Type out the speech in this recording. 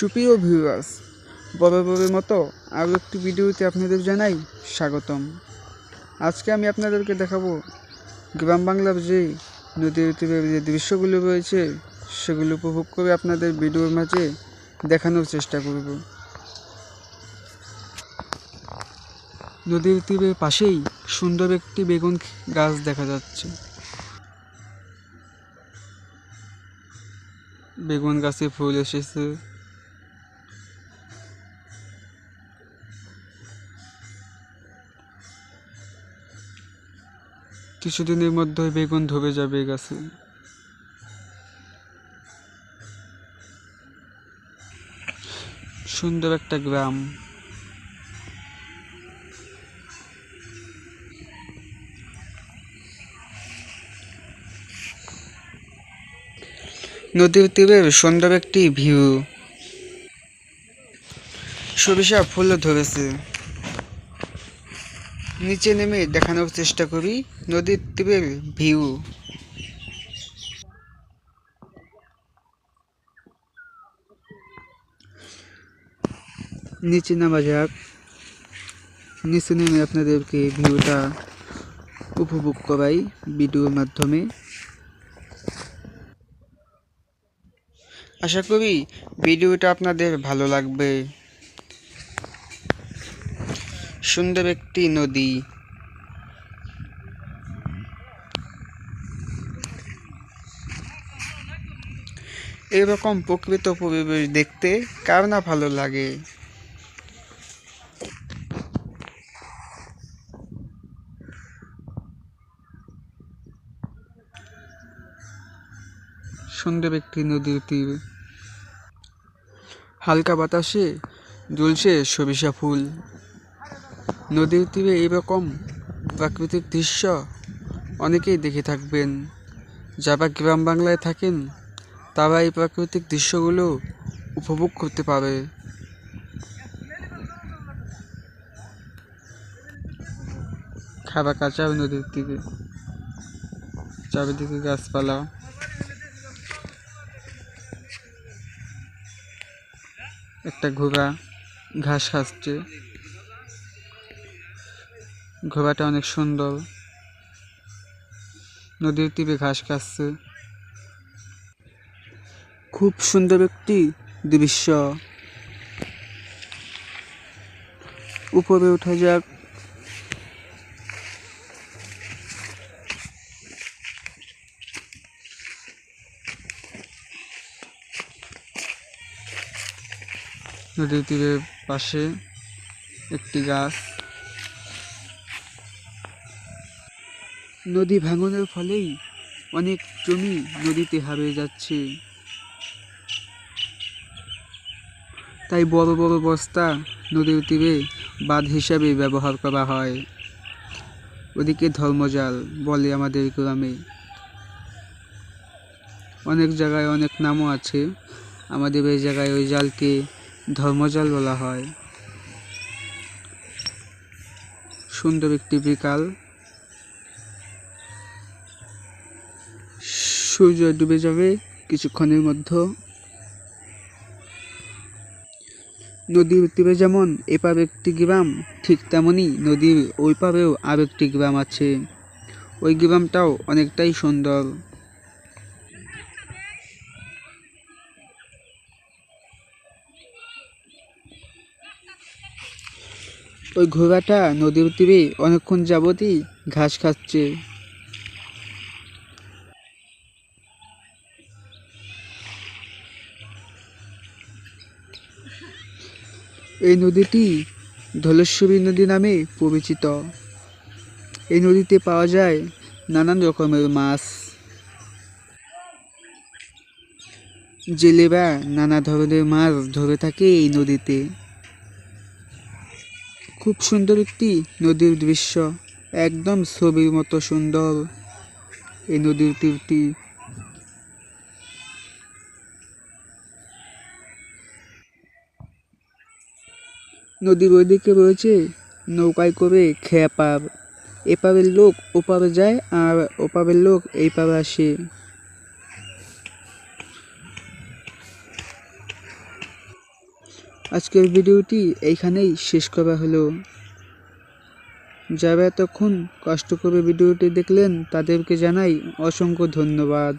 সুপ্রিয় ভিউয়ার্স, বরাবরের মতো আরও একটি ভিডিওতে আপনাদের জানাই স্বাগতম। আজকে আমি আপনাদেরকে দেখাবো গ্রাম বাংলার যে নদীর তীরের যে দৃশ্যগুলো রয়েছে সেগুলো উপভোগ করে আপনাদের ভিডিওর মাঝে দেখানোর চেষ্টা করব। নদীর তীরের পাশেই সুন্দর একটি বেগুন গাছ দেখা যাচ্ছে। বেগুন গাছে ফুল এসেছে। কিছুদিনের মধ্যে বেগুন ধরে যাবে গাছে। সুন্দর একটা গ্রাম। নদীর তীরের সুন্দর একটি ভিউ। সরিষা ফুল ধরেছে। নিচে নেমে দেখানোর চেষ্টা করি নদীর তীরের ভিউ। নিচে নামা যাক। নিচে নেমে আপনাদেরকে ভিউটা উপভোগ করাই ভিডিওর মাধ্যমে। আশা করি ভিডিওটা আপনাদের ভালো লাগবে। সুন্দর একটি নদী। এরকম প্রকৃত পরিবেশ দেখতে কার না ভালো লাগে। সুন্দর একটি নদীর তীর। হালকা বাতাসে ঝুলছে সরিষা ফুল। নদীর তীরে এরকম প্রাকৃতিক দৃশ্য অনেকেই দেখে থাকবেন। যারা গ্রাম বাংলায় থাকেন তারা এই প্রাকৃতিক দৃশ্যগুলো উপভোগ করতে পারে। খাবার কাঁচা নদীর তীরে, চারিদিকে গাছপালা। একটা ঘোড়া ঘাস খাচ্ছে। ঘোড়াটা অনেক সুন্দর। নদীর তীরে ঘাস খাচ্ছে। খুব সুন্দর একটি দৃশ্য। উপরে উঠা যাক। নদীর তীরের পাশে একটি গাছ। নদী ভাঙনের ফলেই অনেক জমি নদীতে হারিয়ে যাচ্ছে। তাই বড় বড় বস্তা নদীর তীরে বাঁধ হিসাবে ব্যবহার করা হয়। ওদিকে ধর্মজাল বলে আমাদের গ্রামে। অনেক জায়গায় অনেক নামও আছে। আমাদের এই জায়গায় ওই জালকে ধর্মজাল বলা হয়। সুন্দর একটি বিকাল। সূর্য ডুবে যাবে কিছুক্ষণের মধ্যে। নদীর তীরে যেমন এপারে একটি গ্রাম, ঠিক তেমনই নদীর ওই পারেও আর একটি গ্রাম আছে। ওই গ্রামটাও অনেকটাই সুন্দর। ওই ঘোড়াটা নদীর তীরে অনেকক্ষণ যাবতই ঘাস খাচ্ছে। এই নদীটি ধলেশ্বরী নদী নামে পরিচিত। এই নদীতে পাওয়া যায় নানান রকমের মাছ। জেলেরা নানা ধরনের মাছ ধরে থাকে এই নদীতে। খুব সুন্দর একটি নদীর দৃশ্য, একদম ছবির মতো সুন্দর এই নদীর তীরটি। নদীর ওইদিকে রয়েছে নৌকায় করে খেয়া পার। এপারের লোক ওপারে যায় আর ওপারের লোক এই পারে আসে। আজকের ভিডিওটি এইখানেই শেষ করা হলো। যারা এতক্ষণ কষ্ট করে ভিডিওটি দেখলেন তাদেরকে জানাই অসংখ্য ধন্যবাদ।